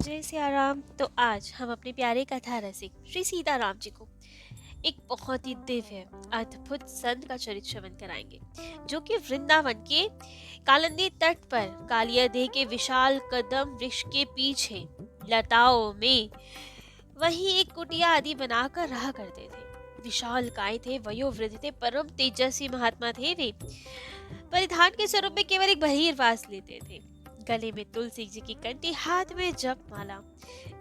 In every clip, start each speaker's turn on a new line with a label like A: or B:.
A: जय सिया राम। तो आज हम अपने प्यारे कथा रसिक श्री सीताराम जी को एक बहुत ही दिव्य अद्भुत संत का चरित्र श्रवण कराएंगे, जो कि वृंदावन के कालिंदी तट पर कालिया देह के विशाल कदम वृक्ष के पीछे लताओं में वही एक कुटिया आदि बनाकर रहा करते थे। विशाल काय थे, वयोवृद्ध थे, परम तेजस्वी महात्मा थे वे। परिधान के स्वरूप में केवल एक बहिर वास लेते थे। गले में तुलसी जी की कंठी, हाथ में जप माला।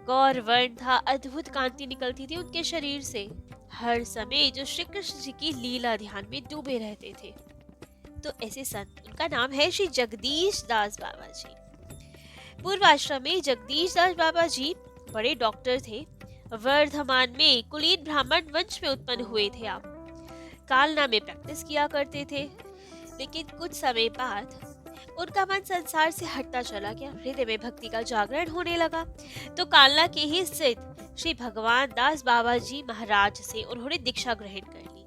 A: गौर वर्ण था, अद्भुत कांति निकलती थी उनके शरीर से। हर समय जो श्री कृष्ण जी की लीला ध्यान में डूबे रहते थे। तो ऐसे संत, उनका नाम है श्री जगदीश दास बाबा जी। पूर्व आश्रम में जगदीश दास बाबा जी बड़े डॉक्टर थे। वर्धमान में कुलीन ब्राह्मण वंश में उत्पन्न हुए थे। आप कालना में प्रैक्टिस किया करते थे, लेकिन कुछ समय बाद उनका मन संसार से हटता चला गया। हृदय में भक्ति का जागरण होने लगा। तो कालना के ही स्थित श्री भगवान दास बाबा जी महाराज से उन्होंने दीक्षा ग्रहण कर ली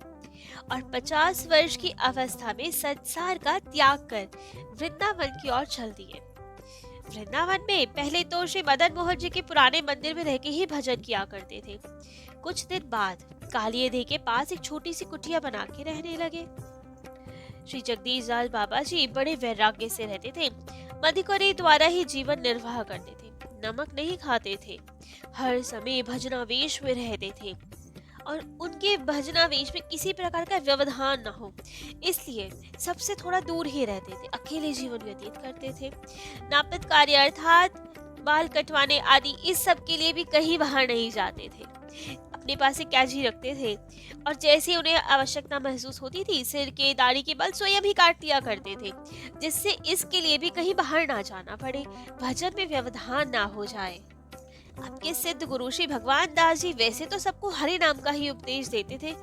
A: और 50 वर्ष की अवस्था में संसार का त्याग कर वृंदावन की ओर चल दिए। वृंदावन में पहले तो श्री मदन मोहन जी के पुराने मंदिर में रह के ही भजन किया करते थे। कुछ दिन बाद कालिये देह के पास एक छोटी सी कुटिया बना के रहने लगे। श्री जगदीश दास बाबा जी बड़े वैराग्य से रहते थे। मधुकरी द्वारा ही जीवन निर्वाह करते थे। नमक नहीं खाते थे। हर समय भजनावेश में रहते थे और उनके भजनावेश में किसी प्रकार का व्यवधान न हो, इसलिए सबसे थोड़ा दूर ही रहते थे। अकेले जीवन व्यतीत करते थे। नापित कार्य अर्थात बाल कटवाने आदि इस सब के लिए भी कहीं बाहर नहीं जाते थे। अपने पास एक कैंची रखते थे और जैसे उन्हें आवश्यकता महसूस होती थी, सिर के दाढ़ी के बाल स्वयं ही काट दिया करते थे, जिससे इसके लिए भी कहीं बाहर ना जाना पड़े, भजन में व्यवधान ना हो जाए। आपके सिद्ध गुरु श्री भगवान दास जी वैसे तो सबको हरि नाम का ही उपदेश देते थे,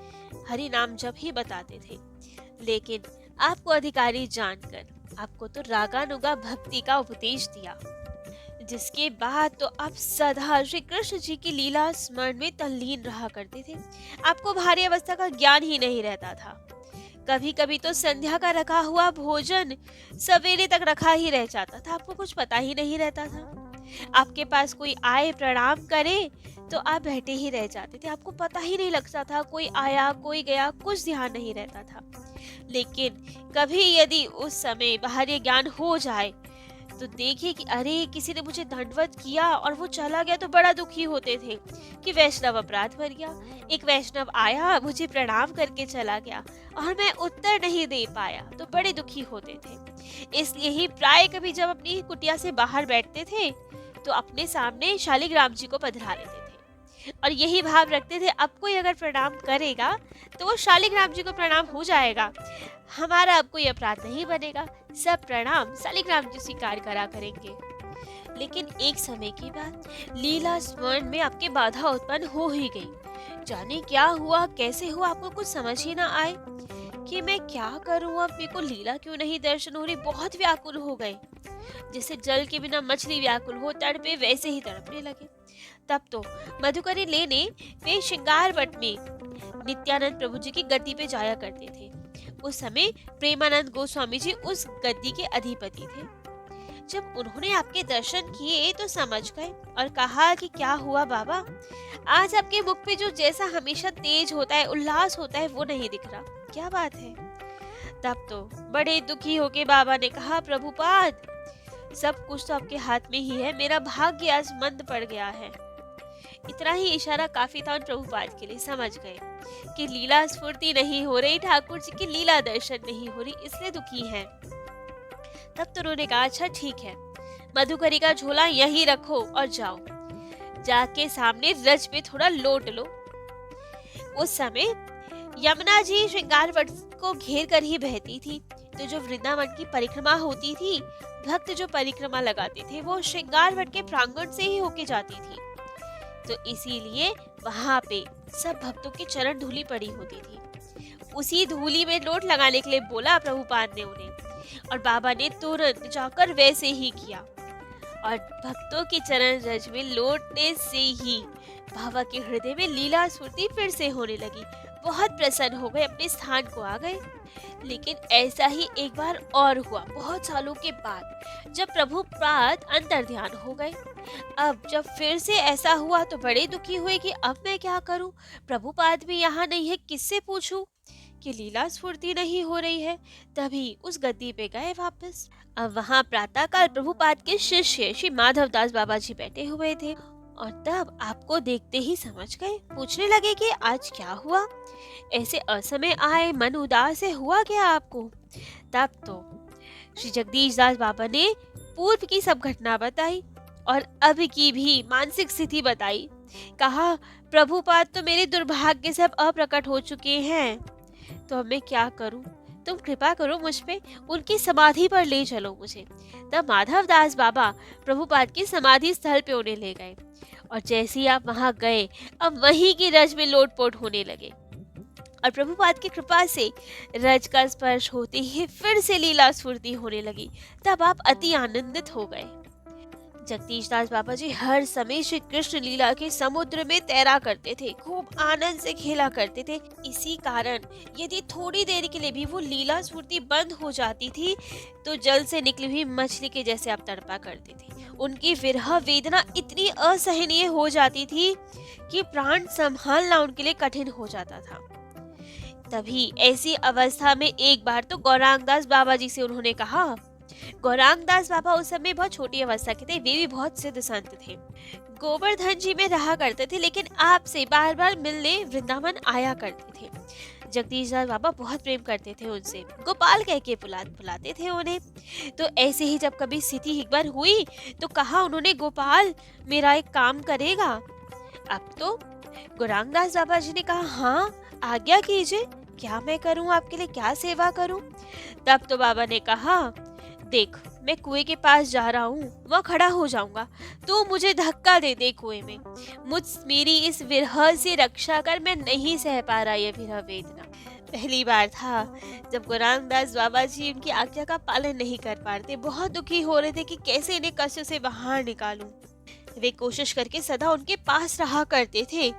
A: हरि नाम जप ही बताते थे, लेकिन आपको अधिकारी जानकर आपको तो रागानुगा भक्ति का उपदेश दिया, जिसके बाद तो आप सदा श्री कृष्ण जी की लीला स्मरण में तल्लीन रहा करते थे। आपको भारी अवस्था का ज्ञान ही नहीं रहता था। कभी कभी तो संध्या का रखा हुआ भोजन सवेरे तक रखा ही रह जाता था, आपको कुछ पता ही नहीं रहता था। आपके पास कोई आए प्रणाम करे तो आप बैठे ही रह जाते थे, आपको पता ही नहीं लगता था कोई आया कोई गया, कुछ ध्यान नहीं रहता था। लेकिन कभी यदि उस समय बाहरी ज्ञान हो जाए तो देखिए कि अरे किसी ने मुझे दंडवत किया और वो चला गया, तो बड़ा दुखी होते थे कि वैष्णव अपराध कर गया। एक वैष्णव आया, मुझे प्रणाम करके चला गया और मैं उत्तर नहीं दे पाया, तो बड़े दुखी होते थे। इसलिए ही प्राय कभी जब अपनी कुटिया से बाहर बैठते थे तो अपने सामने शालिग्राम जी को पधरा लेते थे और यही भाव रखते थे, अब कोई अगर प्रणाम करेगा तो वो शालिग्राम जी को प्रणाम हो जाएगा, हमारा अब कोई अपराध नहीं बनेगा, सब प्रणाम शालिग्राम जी स्वीकार करा करेंगे। लेकिन एक समय के बाद लीला स्मरण में आपके बाधा उत्पन्न हो ही गई। जाने क्या हुआ, कैसे हुआ, आपको कुछ समझ ही ना आए कि मैं क्या करूं, अब मेरे को लीला क्यों नहीं दर्शन हो रही। बहुत व्याकुल हो गए, जैसे जल के बिना मछली व्याकुल हो तड़पे, वैसे ही तड़पने लगे। तब तो मधुकरी लेने वे श्रृंगार वट में नित्यानंद प्रभु जी की गद्दी पे जाया करते थे। उस समय प्रेमानंद गोस्वामी जी उस गद्दी के अधिपति थे। जब उन्होंने आपके दर्शन किए तो समझ गए और कहा कि क्या हुआ बाबा, आज आपके मुख पे जो जैसा हमेशा तेज होता है, उल्लास होता है, वो नहीं दिख रहा, क्या बात है। तब तो बड़े दुखी होके बाबा ने कहा, प्रभुपाद सब कुछ तो आपके हाथ में ही है, मेरा भाग्य आज मंद पड़ गया है। इतना ही इशारा काफी था उन प्रभुपाद के लिए। समझ गए कि लीला स्फूर्ति नहीं हो रही, ठाकुर जी की लीला दर्शन नहीं हो रही, इसलिए दुखी हैं। तब तो उन्होंने कहा, अच्छा ठीक है, मधुकरी का झोला यहीं रखो और जाओ, जाके सामने रज पे थोड़ा लोट लो। उस समय यमुना जी श्रृंगार वट को घेर कर ही बहती थी, तो जो वृंदावन की परिक्रमा होती थी, भक्त जो परिक्रमा लगाते थे वो श्रृंगार वट के प्रांगण से ही होके जाती थी। तो इसीलिए वहां पे सब भक्तों की चरण धूली पड़ी होती थी। उसी धूली में लोट लगाने के लिए बोला प्रभुपाद ने उन्हें, और बाबा ने तुरंत जाकर वैसे ही किया और भक्तों की चरण रज में लौटने से ही बाबा के हृदय में लीला स्फूर्ति फिर से होने लगी। बहुत प्रसन्न हो गए, अपने स्थान को आ गए। लेकिन ऐसा ही एक बार और हुआ, बहुत सालों के बाद, जब प्रभुपाद अंतर ध्यान हो गए। अब जब फिर से ऐसा हुआ तो बड़े दुखी हुए कि अब मैं क्या करूं, प्रभुपाद भी यहाँ नहीं है, किससे पूछूं कि लीला स्फूर्ति नहीं हो रही है। तभी उस गद्दी पे गए वापस। अब वहाँ प्रातःकाल प्रभुपाद के शिष्य श्री माधवदास बाबा जी बैठे हुए थे, और तब आपको देखते ही समझ गए, पूछने लगे कि आज क्या हुआ, ऐसे असमय आए, मन उदास है, हुआ क्या आपको। तब तो श्री जगदीश दास बाबा ने पूर्व की सब घटना बताई और अब की भी मानसिक स्थिति बताई। कहा, प्रभुपाद तो मेरे दुर्भाग्य से अब अप्रकट हो चुके हैं, तो अब मैं क्या करूं, तुम कृपा करो मुझ पे, उनकी समाधि पर ले चलो मुझे। तब माधवदास बाबा प्रभुपाद की समाधि स्थल पे उन्हें ले गए, और जैसे ही आप वहां गए, अब वहीं की रज में लोटपोट होने लगे, और प्रभुपाद की कृपा से रज का स्पर्श होते ही फिर से लीला स्फूर्ति होने लगी। तब आप अति आनंदित हो गए। जगदीश दास बाबा जी हर समय श्री कृष्ण लीला के समुद्र में तैरा करते थे, खूब आनंद से खेला करते थे। इसी कारण यदि थोड़ी देर के लिए भी वो लीला स्फूर्ति बंद हो जाती थी तो जल से निकली हुई मछली के जैसे आप तड़पा करते थे। उनकी विरह वेदना इतनी असहनीय हो जाती थी कि प्राण संभालना उनके लिए कठिन हो जाता था। तभी ऐसी अवस्था में एक बार तो गौरांग दास बाबा जी से उन्होंने कहा, गौरांग दास बाबा उस समय बहुत छोटी अवस्था के थे, वे भी बहुत सिद्ध संत थे, गोवर्धन जी में रहा करते थे, लेकिन आपसे बार बार मिलने वृंदावन आया करते थे। जगदीश दास बाबा बहुत प्रेम करते थे उनसे, गोपाल कह के बुलाते थे उन्हें। तो ऐसे ही जब कभी स्थिति एक बार हुई तो कहा उन्होंने, गोपाल मेरा एक काम करेगा। अब तो गौरांग दास बाबा जी ने कहा, हाँ आज्ञा कीजिए, क्या मैं करूं आपके लिए, क्या सेवा करूं। तब तो बाबा ने कहा, देख मैं कुएं के पास जा रहा हूँ, वहाँ खड़ा हो जाऊंगा, तू मुझे धक्का दे दे कुएं में, मेरी इस विरह से रक्षा कर, मैं नहीं सह पा रहा ये विरह वेदना। पहली बार था जब गौरांग दास बाबा जी उनकी आज्ञा का पालन नहीं कर पा रहे थे, बहुत दुखी हो रहे थे कि कैसे इन्हें कष्ट से बाहर निकालूं। वे कोशिश करके सदा उनके पास रहा करते थे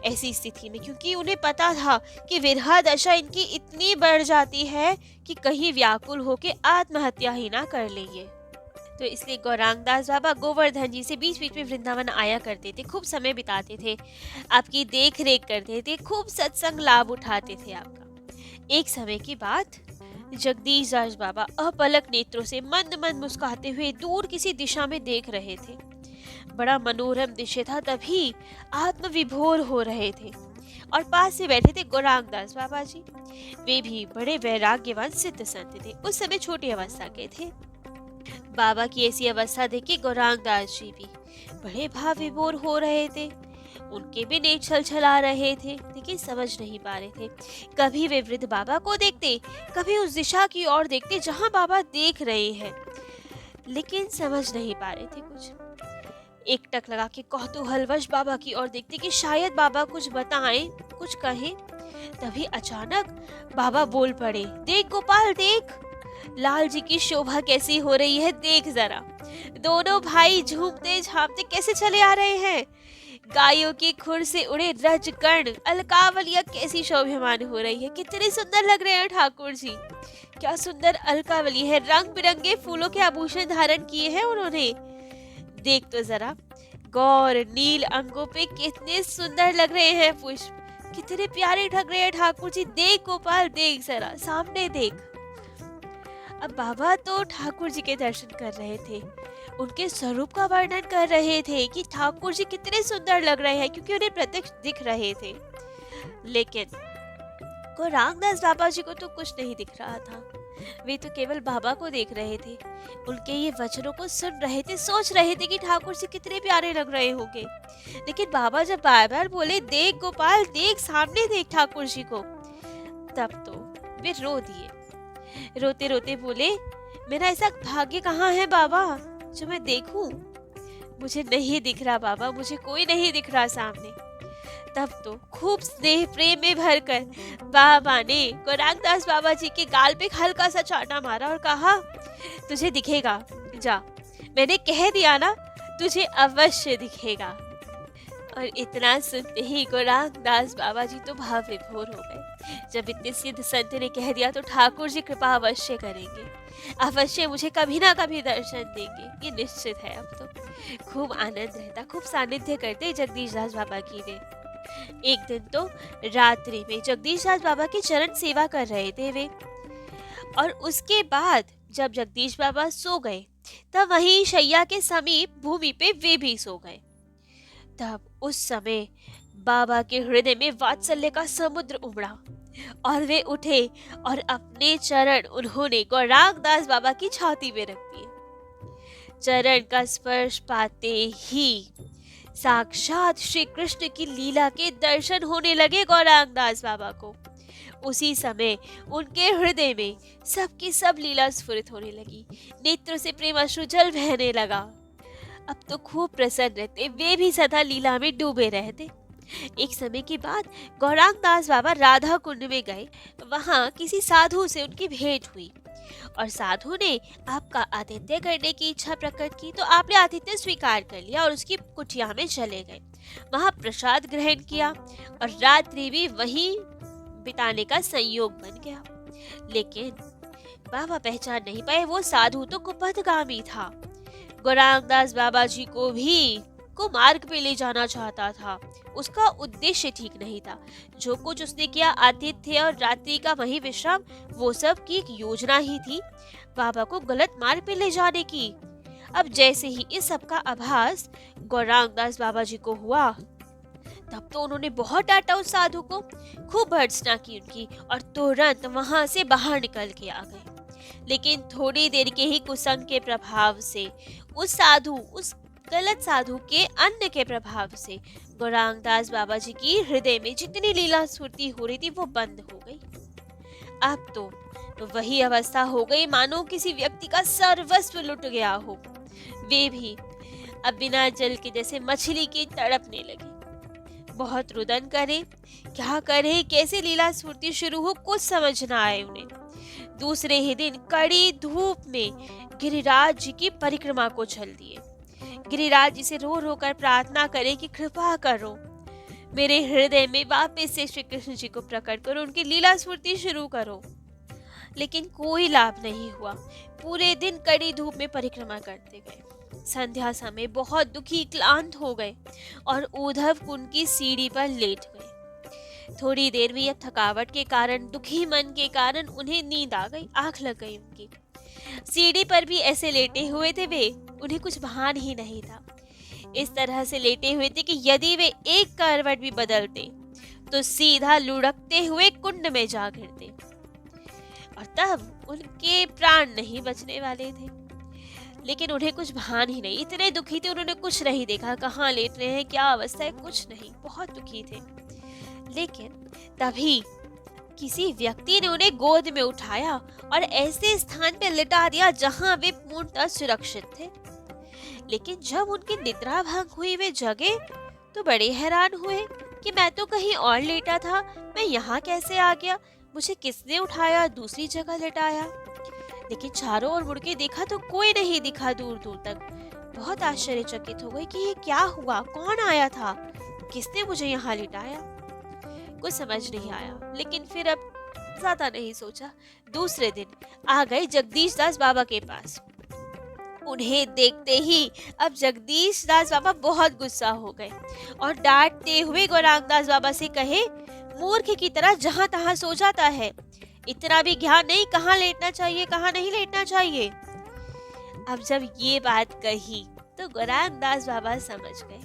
A: ऐसी स्थिति में, क्योंकि उन्हें पता था कि विरह दशा इनकी इतनी बढ़ जाती है कि कहीं व्याकुल होके आत्महत्या ही ना कर ले ये। तो इसलिए गौरांग दास बाबा गोवर्धन जी से बीच बीच में वृंदावन आया करते थे, खूब समय बिताते थे, आपकी देख रेख करते थे, खूब सत्संग लाभ उठाते थे आपका। एक समय की बात, जगदीश दास बाबा अपलक नेत्रों से मंद मंद मुस्कुराते हुए दूर किसी दिशा में देख रहे थे। बड़ा मनोरम दृश्य था। तभी आत्म विभोर हो रहे थे और पास से बैठे थे गौरांग दास बाबा जी। वे भी बड़े वैराग्यवान सिद्ध संत थे, उस समय छोटी अवस्था के थे। बाबा की ऐसी अवस्था देख के गौरांग दास जी भी बड़े भाव विभोर हो रहे थे, उनके भी नेत्र छलछला रहे थे, लेकिन समझ नहीं पा रहे थे। कभी वे वृद्ध बाबा को देखते, कभी उस दिशा की ओर देखते जहां बाबा देख रहे हैं, लेकिन समझ नहीं पा रहे थे कुछ। एक टक लगा के कौतूहलवश बाबा की ओर देखते कि शायद बाबा कुछ बताएं, कुछ कहें। तभी अचानक बाबा बोल पड़े, देख गोपाल देख, लाल जी की शोभा कैसी हो रही है, देख जरा, दोनों भाई झूमते झामते कैसे चले आ रहे हैं। गायों की खुर से उड़े रजकण अलकावलिया कैसी शोभायमान हो रही है, कितने सुंदर लग रहे हैं ठाकुर जी, क्या सुंदर अलकावली है, रंग बिरंगे फूलों के आभूषण धारण किए हैं उन्होंने। देख तो जरा, गौर नील अंगों पे कितने सुंदर लग रहे हैं पुष्प, कितने प्यारे ढक रहे हैं ठाकुर जी, देख गोपाल देख जरा, सामने देख। अब बाबा तो ठाकुर जी के दर्शन कर रहे थे, उनके स्वरूप का वर्णन कर रहे थे कि ठाकुर जी कितने सुंदर लग रहे हैं, क्योंकि उन्हें प्रत्यक्ष दिख रहे थे। लेकिन गौरांग दास बाबा जी को तो कुछ नहीं दिख रहा था, वे तो केवल बाबा को देख रहे थे, उनके ये वचनों को सुन रहे थे, सोच रहे थे कि ठाकुर जी कितने प्यारे लग रहे होंगे। लेकिन बाबा जब बार बार बोले, देख गोपाल देख, सामने देख ठाकुर जी को, तब तो वे रो दिए। रोते रोते बोले, मेरा ऐसा भाग्य कहाँ है बाबा जो मैं देखूं, मुझे नहीं दिख रहा बाबा, मुझे कोई नहीं दिख रहा सामने। तब तो खूब स्नेह प्रेम में भरकर बाबा ने गौरांग दास बाबा जी के गाल पे हल्का सा चाटा मारा और कहा, तुझे दिखेगा, जा, मैंने कह दिया ना, तुझे अवश्य दिखेगा। और इतना सुनते ही गौरांग दास बाबा जी तो भाव विभोर हो गए। जब इतने सिद्ध संत ने कह दिया तो ठाकुर जी कृपा अवश्य करेंगे, अवश्य मुझे कभी ना कभी दर्शन देंगे, ये निश्चित है। अब तो खूब आनंद रहता, खूब सानिध्य करते जगदीश दास बाबा की वे। एक दिन तो रात्रि में जगदीश दास बाबा की चरण सेवा कर रहे थे वे, और उसके बाद जब जगदीश बाबा सो गए तब वहीं शैया के समीप भूमि पे वे भी सो गए। तब उस समय बाबा के हृदय में वात्सल्य का समुद्र उमड़ा और वे उठे और अपने चरण उन्होंने गौरांग दास बाबा की छाती में रख दिए। चरण का स्पर्श पाते ही साक्षात श्री कृष्ण की लीला के दर्शन होने लगे गौरांग दास बाबा को। उसी समय उनके हृदय में सबकी सब लीला स्फुरित होने लगी, नेत्रों से प्रेम अश्रु जल बहने लगा। अब तो खूब प्रसन्न रहते, वे भी सदा लीला में डूबे रहते। एक समय के बाद गौरांग दास बाबा राधा कुंड में गए। वहां किसी साधु से उनकी भेंट हुई और साधु ने आपका आतिथ्य करने की इच्छा प्रकट की, तो आपने आतिथ्य स्वीकार कर लिया और उसकी कुटिया में चले गए। वहां प्रसाद ग्रहण किया और रात्रि भी वहीं बिताने का संयोग बन गया। लेकिन बाबा पहचान नहीं पाए, वो साधु तो कुपथगामी था। गौरांग दास बाबा जी को भी कुमार्ग पे ले जाना चाहता था। उसका उद्देश्य ठीक नहीं था। जो कुछ उसने किया, आतिथ्य और रात्रि का वही विश्राम, वो सब की एक योजना ही थी बाबा को गलत मार्ग पे ले जाने की। अब जैसे ही इस सब का आभास गौरांग दास बाबा जी को हुआ, तब तो उन्होंने बहुत डांटा उस साधु को, खूब भर्त्सना की उनकी और तुरंत वहां से बाहर निकल के आ गए। लेकिन थोड़ी देर के ही कुसंग के प्रभाव से, उस गलत साधु के अन्न के प्रभाव से गौरांग दास बाबा जी की हृदय में जितनी लीला स्फूर्ति हो रही थी वो बंद हो गई। अब तो वही अवस्था हो गई मानो किसी व्यक्ति का सर्वस्व लुट गया हो। वे भी अब बिना जल के जैसे मछली की तड़पने लगे। बहुत रुदन करे, क्या करे, कैसे लीला स्फूर्ति शुरू हो, कुछ समझ ना आए उन्हें। दूसरे ही दिन कड़ी धूप में गिरिराज जी की परिक्रमा को चल दिए। गिरिराज जी से रो रो कर प्रार्थना करे कि कृपा करो, मेरे हृदय में वापस से श्री कृष्ण जी को प्रकट करो, उनकी लीला स्फूर्ति शुरू करो। लेकिन कोई लाभ नहीं हुआ। पूरे दिन कड़ी धूप में परिक्रमा करते गए। संध्या समय बहुत दुखी क्लांत हो गए और उद्धव कुंड की सीढ़ी पर लेट गए। थोड़ी देर में अब थकावट के कारण, दुखी मन के कारण उन्हें नींद आ गई, आंख लग गई उनकी। सीढ़ी पर भी ऐसे लेटे हुए थे वे, उन्हें कुछ भान ही नहीं था। इस तरह से लेटे हुए थे कि यदि वे एक करवट भी बदलते तो सीधा लुढ़कते हुए कुंड में जा गिरते और तब उनके प्राण नहीं बचने वाले थे। लेकिन उन्हें कुछ भान ही नहीं, इतने दुखी थे, उन्होंने कुछ नहीं देखा, कहाँ लेट रहे हैं, क्या अवस्था है, कुछ नहीं, बहुत दुखी थे। लेकिन तभी किसी व्यक्ति ने उन्हें गोद में उठाया और ऐसे स्थान पर लिटा दिया जहां वे पूर्णतः सुरक्षित थे। लेकिन जब उनकी निद्रा भंग हुई, वे जगे तो बड़े हैरान हुए कि मैं तो कहीं और लेटा था, मैं यहाँ कैसे आ गया, मुझे किसने उठाया, दूसरी जगह लिटाया। लेकिन चारों ओर मुड़ के देखा तो कोई नहीं दिखा दूर दूर तक। बहुत आश्चर्यचकित हो गई कि ये क्या हुआ, कौन आया था, किसने मुझे यहाँ लिटाया। कुछ समझ नहीं आया। लेकिन फिर अब ज्यादा नहीं सोचा। दूसरे दिन आ गए जगदीश दास बाबा के पास। उन्हें देखते ही अब जगदीश दास बाबा बहुत गुस्सा हो गए और डांटते हुए गौरांग दास बाबा से कहे, मूर्ख की तरह जहां तहां सो जाता है, इतना भी ज्ञान नहीं, कहाँ लेटना चाहिए कहाँ नहीं लेटना चाहिए। अब जब ये बात कही तो गौरांग दास बाबा समझ गए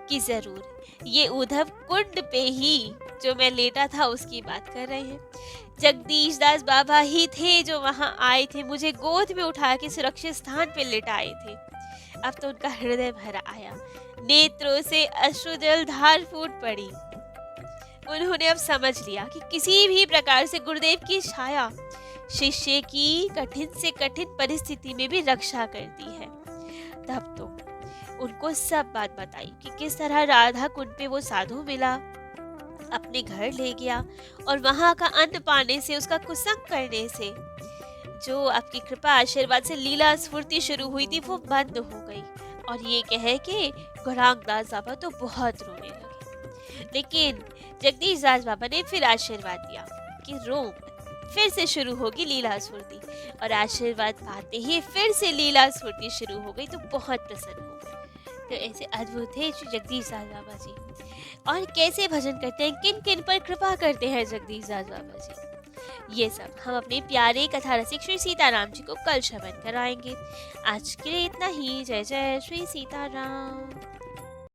A: कि जरूर ये उद्धव कुंड पे ही जो मैं लेटा था उसकी बात कर रहे हैं। जगदीश दास बाबा ही थे जो वहां आए थे, मुझे गोद में उठा के सुरक्षित स्थान पे लेटाए थे। अब तो उनका हृदय भर आया, नेत्रों से अश्रुजल धार फूट पड़ी। उन्होंने अब समझ लिया कि किसी भी प्रकार से गुरुदेव की छाया शिष्य की कठिन से कठिन परिस्थिति में भी रक्षा करती है। तब तो उनको सब बात बताई कि किस तरह राधा कुंड पे वो साधु मिला, अपने घर ले गया और वहां का अन्न पाने से, उसका कुसंग करने से जो आपकी कृपा आशीर्वाद से लीला स्फूर्ति शुरू हुई थी वो बंद हो गई। और ये कहे कि गौरांग दास बाबा तो बहुत रोने लगे। लेकिन जगदीश दास बाबा ने फिर आशीर्वाद दिया कि रो मत, फिर से शुरू होगी लीला स्फूर्ति। और आशीर्वाद पाते ही फिर से लीला स्फूर्ति शुरू हो गई, तो बहुत प्रसन्न हो गए। तो ऐसे अद्भुत थे श्री जगदीश दास बाबा जी। और कैसे भजन करते हैं, किन किन पर कृपा करते हैं जगदीश दास बाबा जी, ये सब हम अपने प्यारे कथा रसिक श्री सीताराम जी को कल श्रवण कराएंगे। आज के लिए इतना ही। जय जय श्री सीताराम।